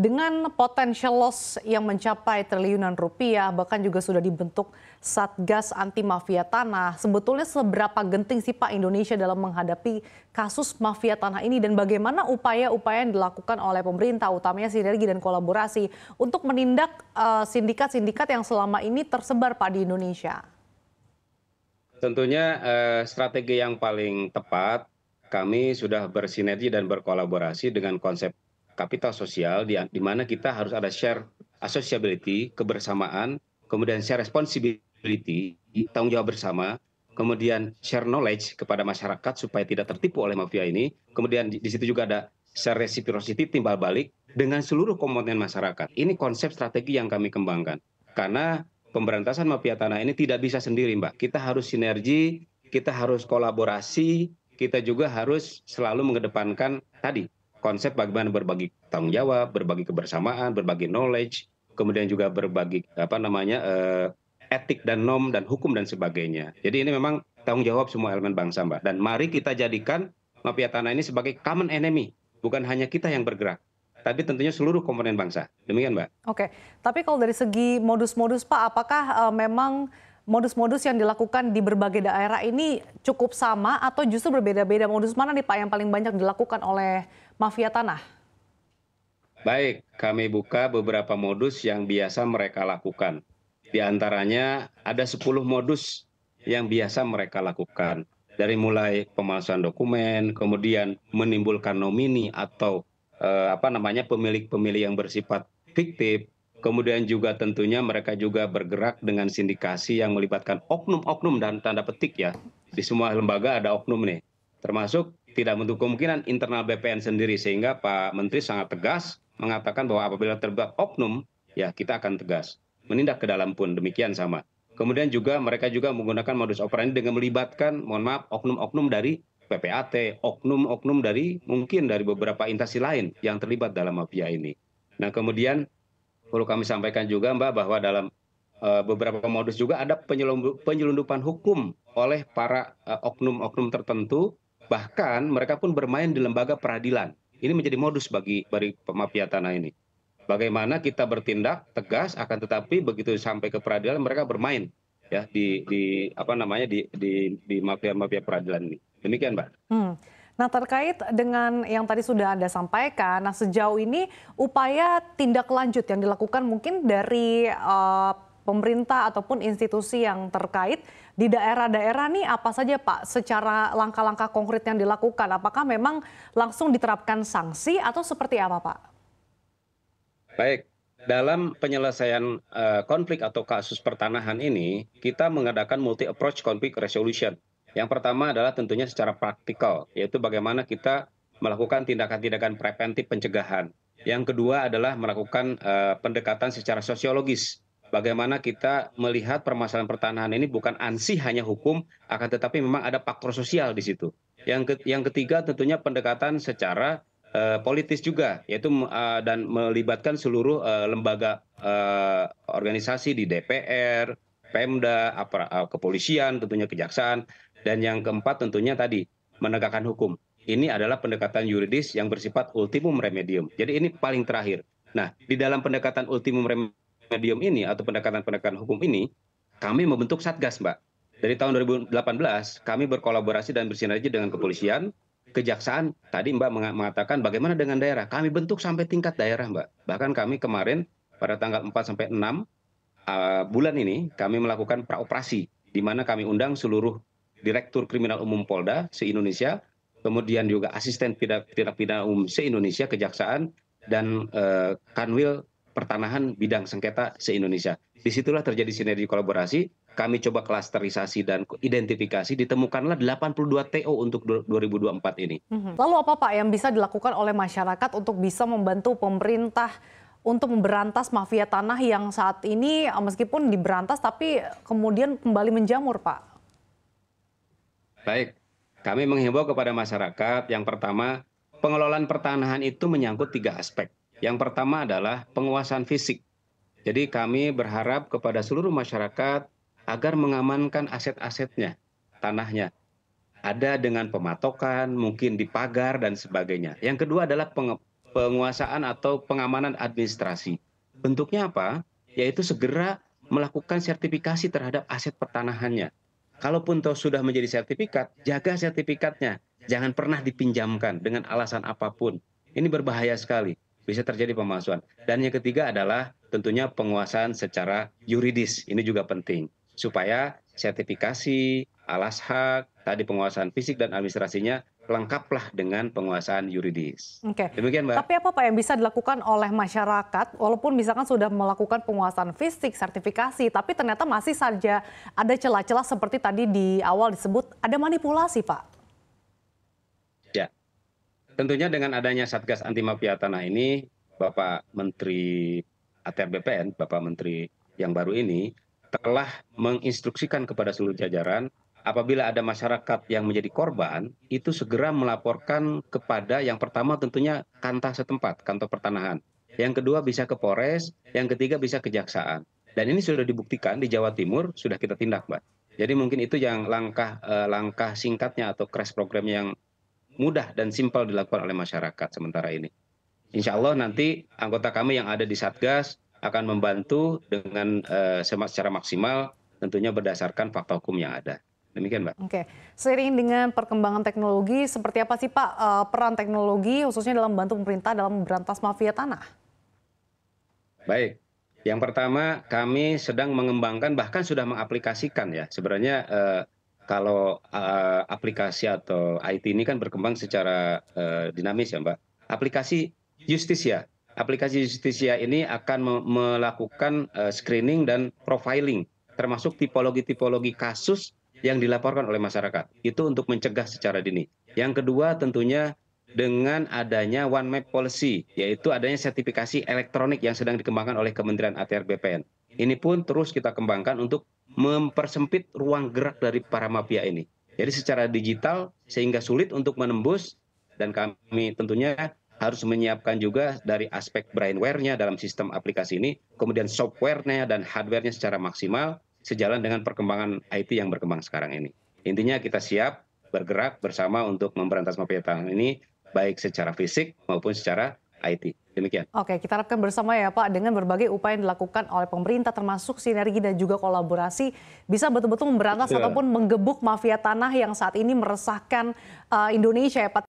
Dengan potential loss yang mencapai triliunan rupiah, bahkan juga sudah dibentuk Satgas Anti Mafia Tanah. Sebetulnya seberapa genting sih Pak Indonesia dalam menghadapi kasus mafia tanah ini dan bagaimana upaya-upaya yang dilakukan oleh pemerintah, utamanya sinergi dan kolaborasi untuk menindak sindikat-sindikat yang selama ini tersebar Pak di Indonesia? Tentunya strategi yang paling tepat, kami sudah bersinergi dan berkolaborasi dengan konsep kapital sosial di mana kita harus ada share associability, kebersamaan, kemudian share responsibility, tanggung jawab bersama, kemudian share knowledge kepada masyarakat supaya tidak tertipu oleh mafia ini, kemudian di situ juga ada share reciprocity, timbal balik dengan seluruh komponen masyarakat. Ini konsep strategi yang kami kembangkan. Karena pemberantasan mafia tanah ini tidak bisa sendiri, Mbak. Kita harus sinergi, kita harus kolaborasi, kita juga harus selalu mengedepankan tadi konsep bagaimana berbagi tanggung jawab, berbagi kebersamaan, berbagi knowledge, kemudian juga berbagi etik dan norm dan hukum dan sebagainya. Jadi ini memang tanggung jawab semua elemen bangsa, Mbak. Dan mari kita jadikan mafia tanah ini sebagai common enemy, bukan hanya kita yang bergerak, tapi tentunya seluruh komponen bangsa. Demikian, Mbak. Oke, tapi kalau dari segi modus-modus Pak, apakah memang modus-modus yang dilakukan di berbagai daerah ini cukup sama atau justru berbeda-beda? Modus mana nih Pak yang paling banyak dilakukan oleh mafia tanah? Baik, kami buka beberapa modus yang biasa mereka lakukan. Di antaranya ada 10 modus yang biasa mereka lakukan. Dari mulai pemalsuan dokumen, kemudian menimbulkan nomini atau pemilik-pemilik yang bersifat fiktif, kemudian juga tentunya mereka juga bergerak dengan sindikasi yang melibatkan oknum-oknum dan tanda petik ya. Di semua lembaga ada oknum nih, termasuk tidak menutup kemungkinan internal BPN sendiri, sehingga Pak Menteri sangat tegas mengatakan bahwa apabila terlibat oknum, ya kita akan tegas. Menindak ke dalam pun demikian sama. Kemudian juga mereka juga menggunakan modus operandi dengan melibatkan, mohon maaf, oknum-oknum dari PPAT, oknum-oknum dari mungkin dari beberapa instansi lain yang terlibat dalam mafia ini. Nah kemudian perlu kami sampaikan juga Mbak bahwa dalam beberapa modus juga ada penyelundupan hukum oleh para oknum-oknum tertentu, bahkan mereka pun bermain di lembaga peradilan. Ini menjadi modus bagi mafia tanah ini. Bagaimana kita bertindak tegas, akan tetapi begitu sampai ke peradilan mereka bermain ya di mafia-mafia peradilan ini. Demikian, Mbak. Nah, terkait dengan yang tadi sudah Anda sampaikan, nah sejauh ini upaya tindak lanjut yang dilakukan mungkin dari pemerintah ataupun institusi yang terkait di daerah-daerah nih apa saja Pak secara langkah-langkah konkret yang dilakukan? Apakah memang langsung diterapkan sanksi atau seperti apa Pak? Baik, dalam penyelesaian konflik atau kasus pertanahan ini, kita mengadakan multi approach conflict resolution. Yang pertama adalah tentunya secara praktikal, yaitu bagaimana kita melakukan tindakan-tindakan preventif pencegahan. Yang kedua adalah melakukan pendekatan secara sosiologis. Bagaimana kita melihat permasalahan pertanahan ini bukan ansih hanya hukum, akan tetapi memang ada faktor sosial di situ. Yang ketiga tentunya pendekatan secara politis juga, yaitu dan melibatkan seluruh lembaga organisasi di DPR, Pemda, kepolisian, tentunya kejaksaan, dan yang keempat tentunya tadi menegakkan hukum. Ini adalah pendekatan yuridis yang bersifat ultimum remedium. Jadi ini paling terakhir. Nah, di dalam pendekatan ultimum remedium ini atau pendekatan-pendekatan hukum ini, kami membentuk Satgas, Mbak. Dari tahun 2018, kami berkolaborasi dan bersinergi dengan kepolisian, kejaksaan. Tadi Mbak mengatakan bagaimana dengan daerah. Kami bentuk sampai tingkat daerah, Mbak. Bahkan kami kemarin pada tanggal 4 sampai 6 bulan ini kami melakukan praoperasi, di mana kami undang seluruh Direktur Kriminal Umum Polda se-Indonesia, kemudian juga asisten tindak pidana umum se-Indonesia, kejaksaan, dan kanwil pertanahan bidang sengketa se-Indonesia. Disitulah terjadi sinergi kolaborasi, kami coba klasterisasi dan identifikasi, ditemukanlah 82 TO untuk 2024 ini. Lalu apa Pak yang bisa dilakukan oleh masyarakat untuk bisa membantu pemerintah untuk memberantas mafia tanah yang saat ini meskipun diberantas tapi kemudian kembali menjamur Pak? Baik, kami menghimbau kepada masyarakat yang pertama, pengelolaan pertanahan itu menyangkut 3 aspek. Yang pertama adalah penguasaan fisik. Jadi kami berharap kepada seluruh masyarakat agar mengamankan aset-asetnya, tanahnya. Ada dengan pematokan, mungkin dipagar dan sebagainya. Yang kedua adalah penguasaan atau pengamanan administrasi. Bentuknya apa? Yaitu segera melakukan sertifikasi terhadap aset pertanahannya. Kalaupun toh sudah menjadi sertifikat, jaga sertifikatnya. Jangan pernah dipinjamkan dengan alasan apapun. Ini berbahaya sekali, bisa terjadi pemalsuan. Dan yang ketiga adalah tentunya penguasaan secara yuridis. Ini juga penting supaya sertifikasi, alas hak, tadi penguasaan fisik dan administrasinya lengkaplah dengan penguasaan yuridis. Oke. Demikian, Mbak. Tapi apa Pak yang bisa dilakukan oleh masyarakat walaupun misalkan sudah melakukan penguasaan fisik, sertifikasi, tapi ternyata masih saja ada celah-celah seperti tadi di awal disebut ada manipulasi, Pak? Ya, tentunya dengan adanya Satgas Anti Mafia Tanah ini, Bapak Menteri ATR BPN, Bapak Menteri yang baru ini, telah menginstruksikan kepada seluruh jajaran, apabila ada masyarakat yang menjadi korban, itu segera melaporkan kepada yang pertama tentunya kantor setempat, kantor pertanahan. Yang kedua bisa ke Polres, yang ketiga bisa kejaksaan. Dan ini sudah dibuktikan di Jawa Timur, sudah kita tindak, Mbak. Jadi mungkin itu yang langkah singkatnya atau crash program yang mudah dan simpel dilakukan oleh masyarakat sementara ini. Insya Allah nanti anggota kami yang ada di Satgas akan membantu dengan secara maksimal tentunya berdasarkan fakta hukum yang ada. Demikian, Mbak. Oke, seiring dengan perkembangan teknologi, seperti apa sih Pak peran teknologi khususnya dalam membantu pemerintah dalam memberantas mafia tanah? Baik, yang pertama kami sedang mengembangkan bahkan sudah mengaplikasikan ya. Sebenarnya kalau aplikasi atau IT ini kan berkembang secara dinamis ya, Mbak. Aplikasi Justisia. Aplikasi Justisia ini akan melakukan screening dan profiling, termasuk tipologi-tipologi kasus yang dilaporkan oleh masyarakat. Itu untuk mencegah secara dini. Yang kedua tentunya dengan adanya One Map Policy, yaitu adanya sertifikasi elektronik yang sedang dikembangkan oleh Kementerian ATR BPN. Ini pun terus kita kembangkan untuk mempersempit ruang gerak dari para mafia ini. Jadi secara digital sehingga sulit untuk menembus, dan kami tentunya harus menyiapkan juga dari aspek brainware-nya dalam sistem aplikasi ini, kemudian software-nya dan hardware-nya secara maksimal, sejalan dengan perkembangan IT yang berkembang sekarang ini. Intinya kita siap bergerak bersama untuk memberantas mafia tanah ini, baik secara fisik maupun secara IT. Demikian. Oke, kita harapkan bersama ya Pak, dengan berbagai upaya yang dilakukan oleh pemerintah termasuk sinergi dan juga kolaborasi bisa betul-betul memberantas ataupun menggebuk mafia tanah yang saat ini meresahkan Indonesia ya Pak.